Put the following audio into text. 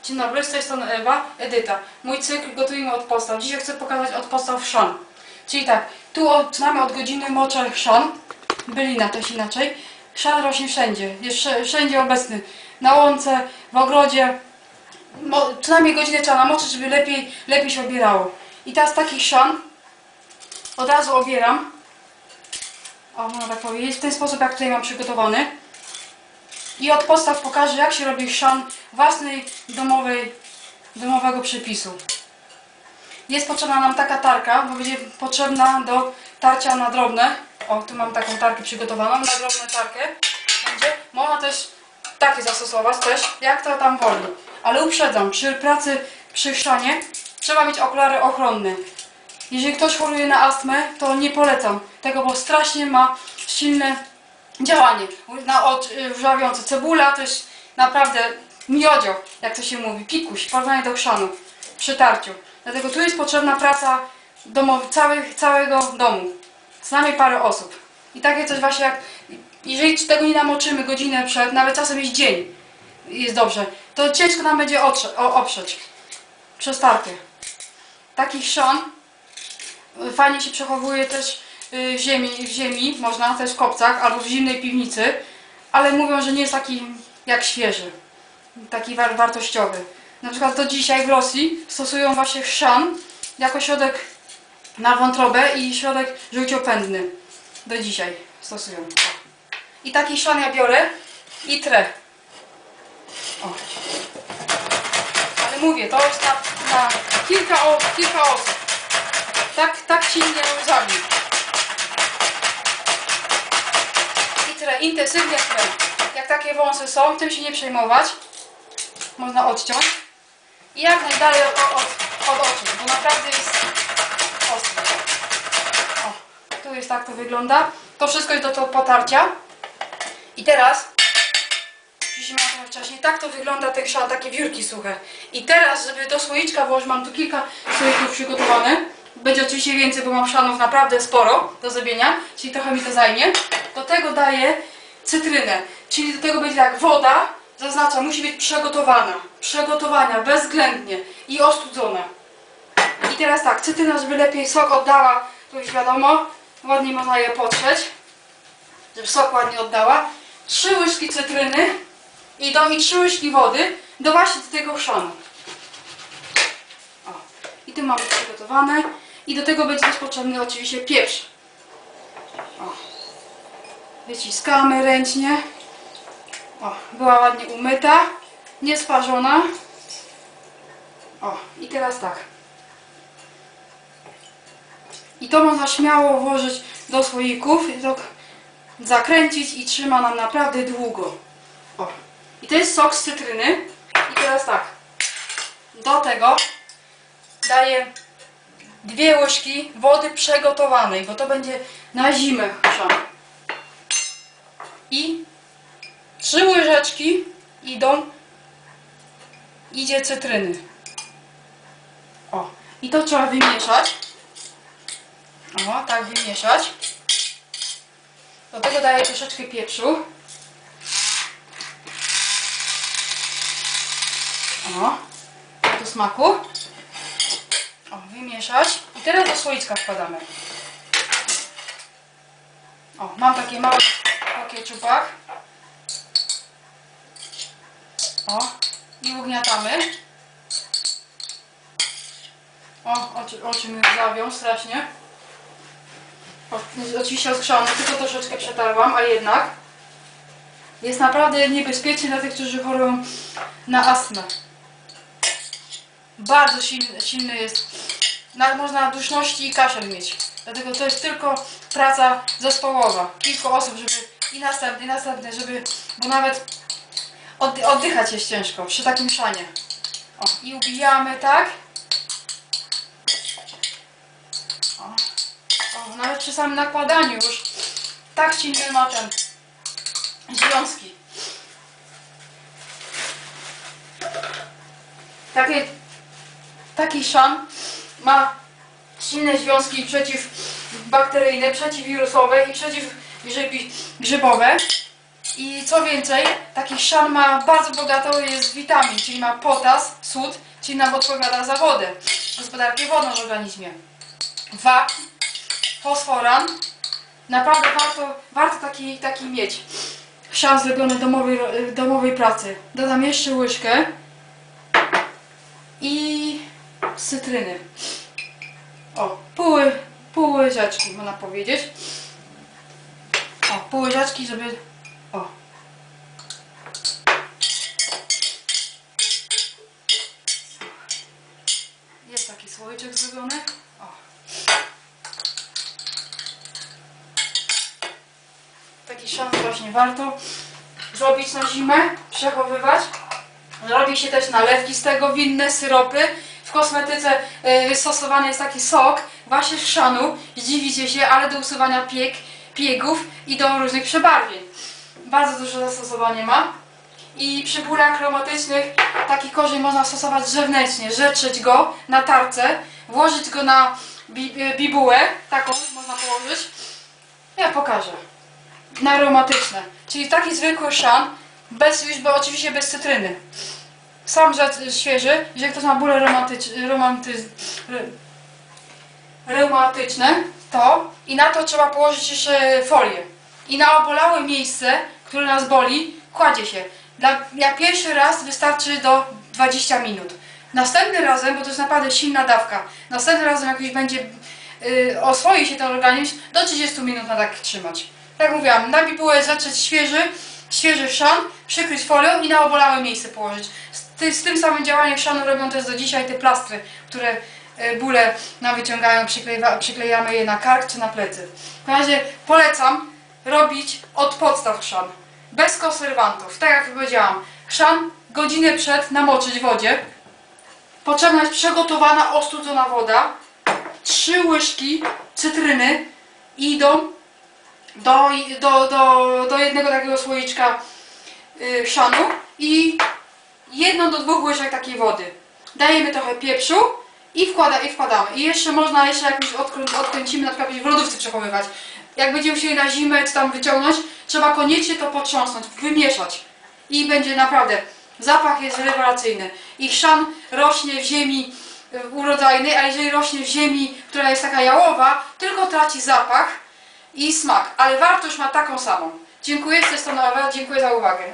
Dzień dobry, z tej strony Edyta. Mój cykl Gotujmy od podstaw. Dzisiaj chcę pokazać od podstaw chrzan. Czyli tak, tu mamy od godziny moczę chrzan. Bylina też inaczej. Chrzan rośnie wszędzie, jest wszędzie obecny. Na łące, w ogrodzie. Co najmniej godzinę trzeba namoczyć, żeby lepiej się obierało. I teraz taki chrzan od razu obieram. O, można tak powiedzieć, w ten sposób jak tutaj mam przygotowany. I od podstaw pokażę, jak się robi chrzan własnej domowego przepisu. Jest potrzebna nam taka tarka, bo będzie potrzebna do tarcia na drobne. O, tu mam taką tarkę przygotowaną, na drobną tarkę. Można też takie zastosować też, jak to tam woli. Ale uprzedzam, przy pracy przy chrzanie trzeba mieć okulary ochronne. Jeżeli ktoś choruje na astmę, to nie polecam tego, bo strasznie ma silne działanie na wrzawiące. Cebula to jest naprawdę miodzio, jak to się mówi, pikuś, porównanie do chrzanu przy tarciu. Dlatego tu jest potrzebna praca całego domu, co najmniej parę osób. I takie coś właśnie jak, jeżeli tego nie namoczymy godzinę przed, nawet czasem jest dzień, jest dobrze, to ciężko nam będzie oprzeć przez tarkę. Taki chrzan fajnie się przechowuje też w ziemi, można też w kopcach albo w zimnej piwnicy, ale mówią, że nie jest taki jak świeży, taki wartościowy. Na przykład do dzisiaj w Rosji stosują właśnie chrzan jako środek na wątrobę i środek żółciopędny. Do dzisiaj stosują. I taki chrzan ja biorę i trę. O. Ale mówię, to jest na kilka osób. Tak silnie zabił. I trę, intensywnie trę. Jak takie wąsy są, tym się nie przejmować. Można odciąć. I jak najdalej od oczu, bo naprawdę jest ostry. O, tu jest tak to wygląda. To wszystko jest do potarcia. I teraz, przytrzymałam wcześniej, tak to wygląda ten chrzan, takie wiórki suche. I teraz, żeby do słoiczka włożyć, mam tu kilka słoików przygotowanych. Będzie oczywiście więcej, bo mam chrzanów naprawdę sporo do zrobienia, czyli trochę mi to zajmie. Do tego daję cytrynę, czyli do tego będzie tak, woda, zaznaczam, musi być przygotowana bezwzględnie i ostudzona. I teraz tak, cytryna, żeby lepiej sok oddała, to już wiadomo, ładnie można je potrzeć, żeby sok ładnie oddała. 3 łyżki cytryny i 3 łyżki wody do właśnie do tego chrzanu. O, i tu mamy przygotowane. I do tego będzie też potrzebny oczywiście pieprz. O. Wyciskamy ręcznie. O, była ładnie umyta, niesparzona. O, i teraz tak. I to można śmiało włożyć do słoików, i to zakręcić i trzyma nam naprawdę długo. O. I to jest sok z cytryny. I teraz tak. Do tego daję 2 łyżki wody przygotowanej, bo to będzie na zimę chrzan. I 3 łyżeczki idzie cytryny. O, i to trzeba wymieszać. O, tak wymieszać. Do tego daję troszeczkę pieprzu. O, do smaku. O, wymieszać. I teraz do słoiczka wkładamy. O, mam takie małe po keczupach. O, i ugniatamy. O, oczy mi zawią strasznie. O, oczywiście odgrzany, tylko troszeczkę przetarłam, a jednak jest naprawdę niebezpieczny dla tych, którzy chorują na astmę. Bardzo silny jest. Można duszności i kaszel mieć. Dlatego to jest tylko praca zespołowa. Kilku osób, żeby i następny, żeby, bo nawet oddychać jest ciężko przy takim chrzanie. O, i ubijamy tak. O, nawet przy samym nakładaniu już tak silny ma ten związki. Taki chrzan ma silne związki przeciwbakteryjne, przeciwwirusowe i przeciwgrzybowe. I co więcej, taki chrzan ma bardzo bogato jest witamin, czyli ma potas, sód, czyli nam odpowiada za wodę, gospodarkę wodną w organizmie. Wapń, fosforan. Naprawdę warto taki mieć. Chrzan zrobiony w domowej pracy. Dodam jeszcze łyżkę i z cytryny. O, pół łyżeczki można powiedzieć. O, pół łyżeczki, żeby... O. Jest taki słoiczek zrobiony. O. Taki chrzan właśnie warto zrobić na zimę, przechowywać. Robi się też nalewki z tego, winne syropy. W kosmetyce stosowany jest taki sok właśnie z chrzanu. Zdziwicie się, ale do usuwania piegów i do różnych przebarwień. Bardzo duże zastosowanie ma. I przy bólach reumatycznych taki korzeń można stosować zewnętrznie. Zetrzeć go na tarce, włożyć go na bibułę, taką można położyć. Ja pokażę. Na reumatyczne. Czyli taki zwykły chrzan, oczywiście bez cytryny. Sam świeży, jeżeli ktoś ma bóle reumatyczne, to i na to trzeba położyć jeszcze folię. I na obolałe miejsce, które nas boli, kładzie się. Jak pierwszy raz wystarczy do 20 minut. Następnym razem, bo to jest naprawdę silna dawka, następnym razem jak już będzie oswoi się ten organizm, do 30 minut na tak trzymać. Tak jak mówiłam, na bibułę zatrzeć świeży chrzan, przykryć folią i na obolałe miejsce położyć. Z tym samym działaniem chrzanu robią też do dzisiaj te plastry, które bóle nam wyciągają, przyklejamy je na kark czy na plecy. W każdym razie polecam robić od podstaw chrzan. Bez konserwantów. Tak jak powiedziałam, chrzan godzinę przed namoczyć w wodzie. Potrzebna jest przygotowana, ostudzona woda. 3 łyżki cytryny idą do jednego takiego słoiczka chrzanu i 1 do 2 łyżek takiej wody. Dajemy trochę pieprzu i wkładamy. I jeszcze można jakimś odkręcimy, na przykład w lodówce przechowywać. Jak będziemy chcieli na zimę czy tam wyciągnąć, trzeba koniecznie to potrząsnąć, wymieszać. I będzie naprawdę, zapach jest rewelacyjny. I chrzan rośnie w ziemi urodzajnej, a jeżeli rośnie w ziemi, która jest taka jałowa, tylko traci zapach i smak. Ale wartość ma taką samą. Dziękuję, z tej strony Ewa, dziękuję za uwagę.